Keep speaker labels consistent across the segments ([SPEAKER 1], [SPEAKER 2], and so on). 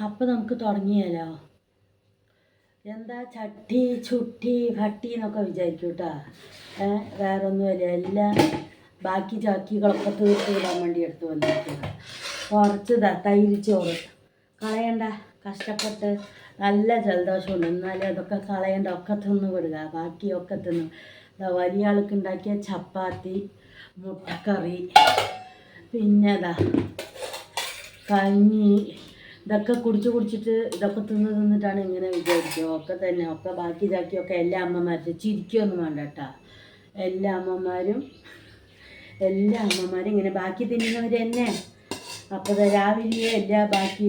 [SPEAKER 1] അപ്പം നമുക്ക് തുടങ്ങിയാലോ. എന്താ ചട്ടി ചുട്ടി ഭട്ടി എന്നൊക്കെ വിചാരിക്കും കേട്ടോ. വേറെ ഒന്നുമില്ല, എല്ലാം ബാക്കി ചാക്കികളൊക്കെ തീർത്ത് വിടാൻ വേണ്ടി എടുത്ത് വന്നിരിക്കുക. കുറച്ച് തൈര് ചോറ് കളയണ്ട, കഷ്ടപ്പെട്ട് നല്ല ജലദോഷമുണ്ട്, എന്നാലും അതൊക്കെ കളയണ്ട, ഒക്കെ തിന്ന് വിടുക, ബാക്കിയൊക്കെ തിന്നു. വലിയ ആൾക്ക് ഉണ്ടാക്കിയ ചപ്പാത്തി, മുട്ടക്കറി, പിന്നെ കഞ്ഞി, ഇതൊക്കെ കുടിച്ചിട്ട് ഇതൊക്കെ തിന്നിട്ടാണ് ഇങ്ങനെ വിചാരിക്കുക. ഒക്കെ തന്നെ, ഒക്കെ ബാക്കി ചാക്കിയൊക്കെ എല്ലാ അമ്മമാരും ചിരിക്കുകയൊന്നും വേണ്ട കേട്ടോ. എല്ലാ അമ്മമാരും ഇങ്ങനെ ബാക്കി തിന്നുന്നവർ തന്നെ. അപ്പോൾ രാവിലെ എല്ലാ ബാക്കി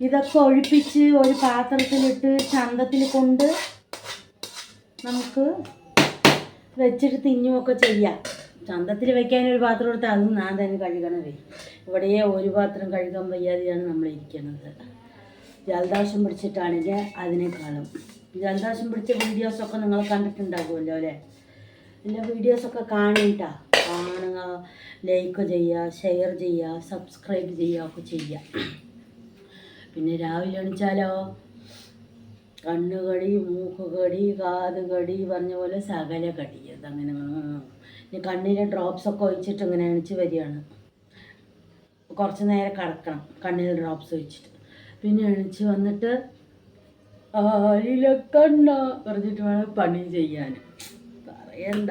[SPEAKER 1] ഇതൊക്കെ ഒഴിപ്പിച്ച് ഒരു പാത്രത്തിലിട്ട് ചന്തത്തിൽ കൊണ്ട് നമുക്ക് വെച്ചിട്ട് തിന്നുമൊക്കെ ചെയ്യാം. ചന്തത്തിൽ വെക്കാനൊരു പാത്രം എടുത്താൽ അത് ഞാൻ തന്നെ കഴുകണമേ. ഇവിടെ ഒരു പാത്രം കഴുകാൻ വയ്യാതെയാണ് നമ്മളിരിക്കുന്നത്. ജലദോഷം പിടിച്ചിട്ടാണെങ്കിൽ അതിനേക്കാളും. ജലദോഷം പിടിച്ച വീഡിയോസൊക്കെ നിങ്ങൾ കണ്ടിട്ടുണ്ടാകുമല്ലോ അല്ലേ? എല്ലാ വീഡിയോസൊക്കെ കാണുക, ലൈക്ക് ചെയ്യുക, ഷെയർ ചെയ്യുക, സബ്സ്ക്രൈബ് ചെയ്യുക ഒക്കെ ചെയ്യുക. പിന്നെ രാവിലെ എണിച്ചാലോ കണ്ണുകടി, മൂക്കുകടി, കാതുകടി പറഞ്ഞ പോലെ സകല കടി. അതങ്ങനെ ഇനി കണ്ണിലെ ഡ്രോപ്സൊക്കെ ഒഴിച്ചിട്ട് ഇങ്ങനെ എണിച്ച് വരികയാണ്. കുറച്ച് നേരം കിടക്കണം കണ്ണിൽ ഡ്രോപ്സ് ഒഴിച്ചിട്ട്. പിന്നെ എണിച്ച് വന്നിട്ട് കണ്ണ പറഞ്ഞിട്ട് വേണം പണി ചെയ്യാൻ. പറയണ്ട.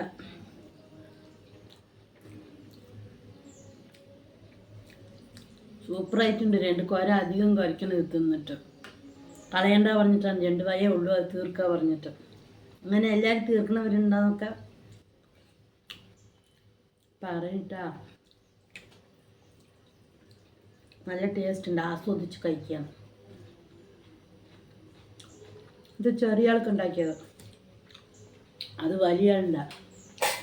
[SPEAKER 1] സൂപ്പറായിട്ടുണ്ട്. 2 കോര അധികം കുരയ്ക്കണം ഇത് തിന്നിട്ട്. കളയണ്ട പറഞ്ഞിട്ടാണ്, 2 വയേ ഉള്ളൂ, അത് തീർക്കുക പറഞ്ഞിട്ട്. അങ്ങനെ എല്ലാവരും തീർക്കണവരുണ്ടാന്നൊക്കെ പറയട്ടാ. നല്ല ടേസ്റ്റ് ഉണ്ട്, ആസ്വദിച്ച് കഴിക്കാം. ഇത് ചെറിയ ആൾക്ക് ഉണ്ടാക്കിയത്, അത് വലിയ ആളുണ്ട.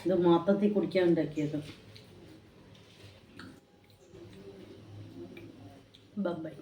[SPEAKER 1] ഇത് മൊത്തത്തിൽ കുടിക്കാൻ ഉണ്ടാക്കിയത്. ബൈ.